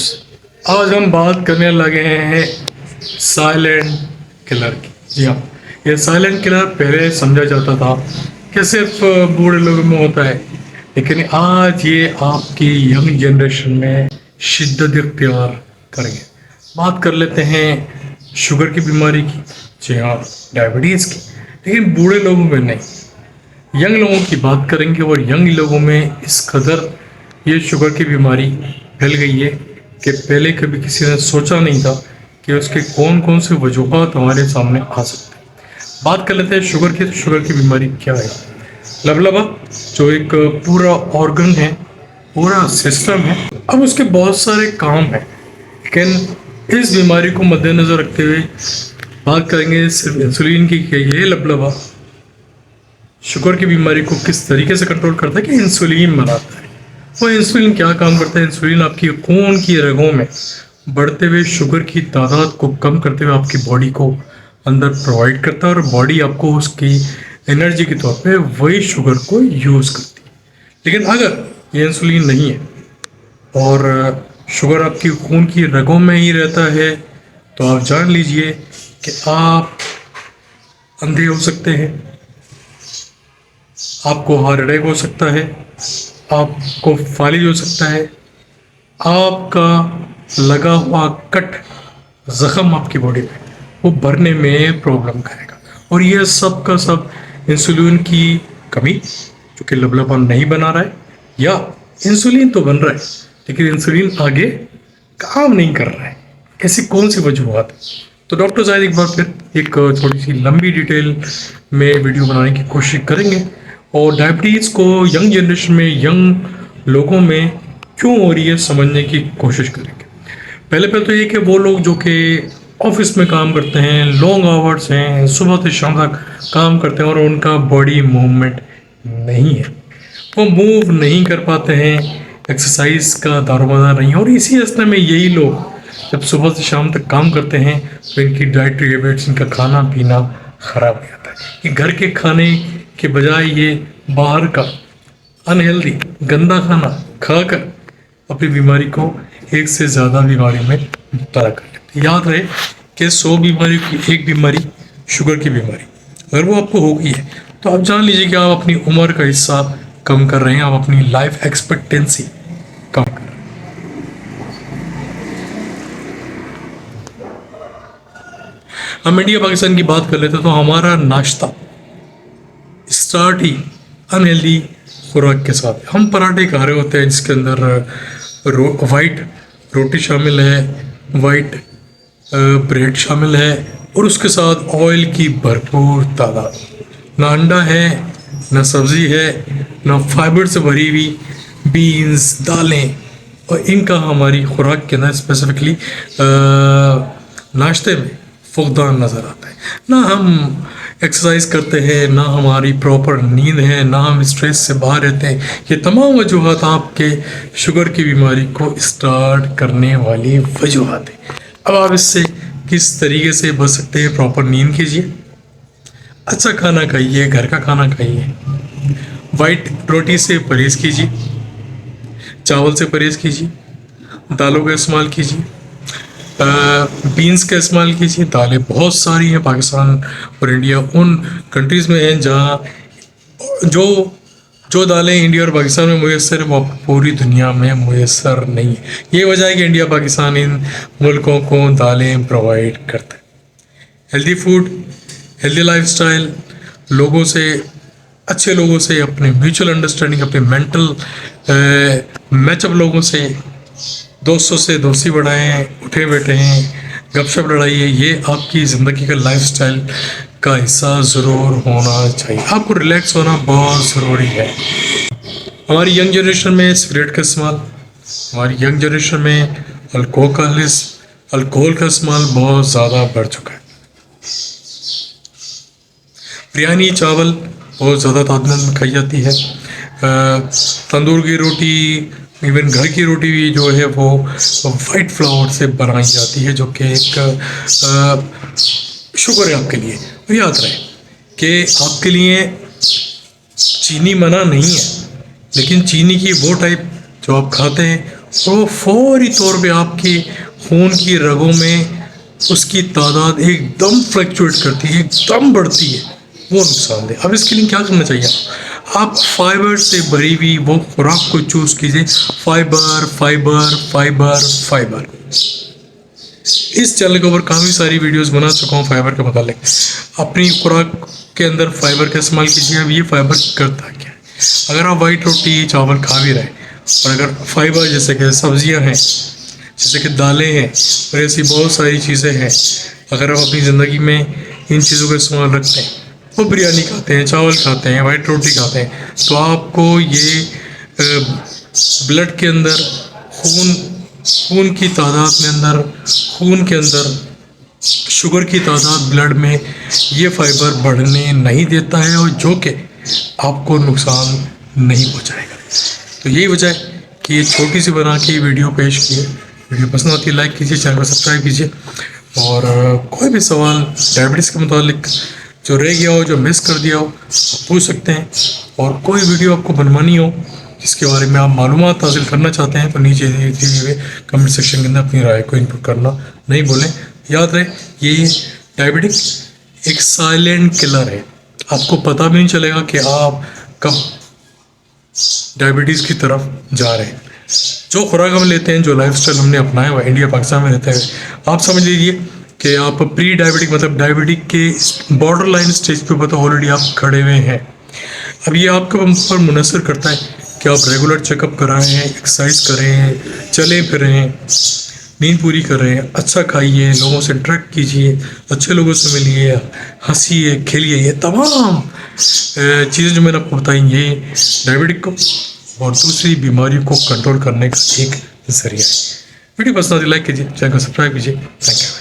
आज हम बात करने लगे हैं साइलेंट किलर की। जी हाँ, ये साइलेंट किलर पहले समझा जाता था कि सिर्फ बूढ़े लोगों में होता है, लेकिन आज ये आपकी यंग जनरेशन में शिद्दत इख्तियार करेंगे। बात कर लेते हैं शुगर की बीमारी की, जी हाँ, डायबिटीज़ की, लेकिन बूढ़े लोगों में नहीं, यंग लोगों की बात करेंगे। और यंग लोगों में इस कदर ये शुगर की बीमारी फैल गई है कि पहले कभी किसी ने सोचा नहीं था कि उसके कौन कौन से वजूहात हमारे सामने आ सकते हैं। बात कर लेते हैं शुगर की। तो शुगर की बीमारी क्या है? लबलबा जो एक पूरा ऑर्गन है, पूरा सिस्टम है। अब उसके बहुत सारे काम हैं, लेकिन इस बीमारी को मद्देनज़र रखते हुए बात करेंगे सिर्फ इंसुलिन की कि ये लबलबा शुगर की बीमारी को किस तरीके से कंट्रोल करता है कि इंसुलिन बनाता है। वो इंसुलिन क्या काम करता है? इंसुलिन आपकी खून की रगों में बढ़ते हुए शुगर की तादाद को कम करते हुए आपकी बॉडी को अंदर प्रोवाइड करता है, और बॉडी आपको उसकी एनर्जी के तौर पे वही शुगर को यूज़ करती है। लेकिन अगर ये इंसुलिन नहीं है और शुगर आपकी खून की रगों में ही रहता है, तो आप जान लीजिए कि आप अंधे हो सकते हैं, आपको हार्ट अटैक हो सकता है, आपको फालिज हो सकता है, आपका लगा हुआ कट जख्म आपकी बॉडी में वो भरने में प्रॉब्लम करेगा। और ये सब का सब इंसुलिन की कमी, जो कि लबलबा नहीं बना रहा है, या इंसुलिन तो बन रहा है लेकिन इंसुलिन आगे काम नहीं कर रहा है। ऐसी कौन सी वजूहत है? तो डॉक्टर शायद एक बार फिर एक थोड़ी सी लंबी डिटेल में वीडियो बनाने की कोशिश करेंगे, और डायबिटीज़ को यंग जनरेशन में, यंग लोगों में क्यों हो रही है समझने की कोशिश करेंगे। पहले तो ये कि वो लोग जो कि ऑफिस में काम करते हैं, लॉन्ग आवर्स हैं, सुबह से शाम तक काम करते हैं और उनका बॉडी मूवमेंट नहीं है, वो मूव नहीं कर पाते हैं, एक्सरसाइज का दारोमदार नहीं है। और इसी असना में यही लोग जब सुबह से शाम तक काम करते हैं तो इनकी डाइटरी हैबिट्स, इनका खाना पीना ख़राब हो जाता है कि घर के खाने के बजाय ये बाहर का अनहेल्दी गंदा खाना खाकर अपनी बीमारी को एक से ज़्यादा बीमारी में मुब्तला कर लेते हैं। याद रहे कि 100 बीमारी की एक बीमारी शुगर की बीमारी, अगर वो आपको हो गई है तो आप जान लीजिए कि आप अपनी उम्र का हिस्सा कम कर रहे हैं, आप अपनी लाइफ एक्सपेक्टेंसी कम कर रहे हैं। हम इंडिया पाकिस्तान की बात कर लेते हैं तो हमारा नाश्ता स्टार्ट ही अनहेल्दी खुराक के साथ। हम पराठे खा रहे होते हैं जिसके अंदर वाइट रोटी शामिल है, वाइट ब्रेड शामिल है, और उसके साथ ऑयल की भरपूर तादाद। ना अंडा है, ना सब्ज़ी है, ना फाइबर से भरी हुई बीन्स, दालें, और इनका हमारी खुराक के अंदर स्पेसिफिकली नाश्ते में फुकदान नज़र आता है। ना हम एक्सरसाइज करते हैं, ना हमारी प्रॉपर नींद है, ना हम स्ट्रेस से बाहर रहते हैं। ये तमाम वजूहत आपके शुगर की बीमारी को स्टार्ट करने वाली वजूहत है। अब आप इससे किस तरीके से बच सकते हैं? प्रॉपर नींद कीजिए, अच्छा खाना खाइए, घर का खाना खाइए, वाइट रोटी से परहेज़ कीजिए, चावल से परहेज़ कीजिए, दालों का इस्तेमाल कीजिए, बीन्स का इस्तेमाल कीजिए। दालें बहुत सारी हैं, पाकिस्तान और इंडिया उन कंट्रीज़ में हैं जहाँ जो दालें इंडिया और पाकिस्तान में मुयसर है वो पूरी दुनिया में मुयसर नहीं है। ये वजह है कि इंडिया पाकिस्तान इन मुल्कों को दालें प्रोवाइड करता है। हेल्दी फूड, हेल्दी लाइफस्टाइल, लोगों से, अच्छे लोगों से अपने म्यूचुअल अंडरस्टैंडिंग, अपने मेंटल मैचअप लोगों से, दोस्तों से दोस्ती बढ़ाएं, उठे बैठे हैं, गपशप लड़ाइए। ये आपकी ज़िंदगी का लाइफस्टाइल का हिस्सा ज़रूर होना चाहिए। आपको रिलैक्स होना बहुत ज़रूरी है। हमारी यंग जनरेशन में सिगरेट का इस्तेमाल, हमारी यंग जनरेशन में अल्कोहल का इस्तेमाल बहुत ज़्यादा बढ़ चुका है। बिरयानी, चावल बहुत ज़्यादा तादाद में खाई जाती है। तंदूर की रोटी, इवन घर की रोटी भी जो है वो वाइट फ्लावर से बनाई जाती है, जो कि एक शुगर है आपके लिए। तो याद रहे कि आपके लिए चीनी मना नहीं है, लेकिन चीनी की वो टाइप जो आप खाते हैं اور وہ فوری طور پہ آپ کے خون کی رگوں میں اس کی تعداد ایک دم فلیکچویٹ کرتی ہے، ایک دم بڑھتی ہے، وہ نقصان دہ۔ اب اس کے لیے کیا کرنا چاہیے؟ آپ فائبر سے بھری ہوئی وہ خوراک کو چوز کیجیے، فائبر فائبر فائبر فائبر۔ اس چینل کے اوپر کافی ساری ویڈیوز بنا چکا ہوں فائبر کے متعلق۔ اپنی خوراک کے اندر فائبر کا استعمال کیجیے۔ اب یہ فائبر کرتا کیا ہے؟ اگر آپ وائٹ روٹی چاول کھا بھی رہے اور اگر فائبر جیسے کہ سبزیاں ہیں، جیسے کہ دالیں ہیں اور ایسی بہت ساری چیزیں ہیں، اگر آپ اپنی زندگی میں ان چیزوں کا استعمال رکھتے ہیں، وہ بریانی کھاتے ہیں، چاول کھاتے ہیں، وائٹ روٹی کھاتے ہیں، تو آپ کو یہ بلڈ کے اندر خون کی تعداد میں اندر خون کے اندر شوگر کی تعداد بلڈ میں یہ فائبر بڑھنے نہیں دیتا ہے، اور جو کہ آپ کو نقصان نہیں پہنچائے گا۔ تو یہی وجہ ہے کہ یہ چھوٹی سی بنا کے ویڈیو پیش کی ہے۔ ویڈیو پسند آتی ہے لائک کیجیے، چینل کو سبسکرائب کیجیے، اور کوئی بھی سوال ڈائبٹیز کے متعلق جو رہ گیا ہو، جو مس کر دیا ہو، آپ پوچھ سکتے ہیں۔ اور کوئی ویڈیو آپ کو بنوانی ہو جس کے بارے میں آپ معلومات حاصل کرنا چاہتے ہیں، تو نیچے دیے ہوئے کمنٹ سیکشن کے اندر اپنی رائے کو انپٹ کرنا نہیں بھولیں۔ یاد رہے یہ ڈائبٹک ایک سائلنٹ کلر ہے، آپ کو پتہ بھی نہیں چلے گا کہ آپ کب ڈائبٹیز کی طرف جا رہے ہیں۔ جو خوراک ہم لیتے ہیں، جو لائف اسٹائل ہم نے اپنایا ہوا ہے انڈیا پاکستان میں رہتے ہوئے، آپ سمجھ لیجیے کہ آپ پری ڈائبٹک مطلب ڈائبٹک کے بارڈر لائن اسٹیج پہ پتہ آلریڈی آپ کھڑے ہوئے ہیں۔ اب یہ آپ کے اوپر منحصر کرتا ہے کہ آپ ریگولر چیک اپ کرائیں، ایکسرسائز کریں، چلیں پھریں، نیند پوری کریں، اچھا کھائیے، لوگوں سے انٹریکٹ کیجیے، اچھے لوگوں سے ملیے، ہنسیے کھیلیے۔ یہ تمام چیزیں جو میں نے آپ کو بتائیں، یہ ڈائبٹک کو اور دوسری بیماریوں کو کنٹرول کرنے کا ایک ذریعہ ہے۔ ویڈیو پسند آتی ہے لائک کیجیے، چینل کو سبسکرائب کیجیے۔ Thank you.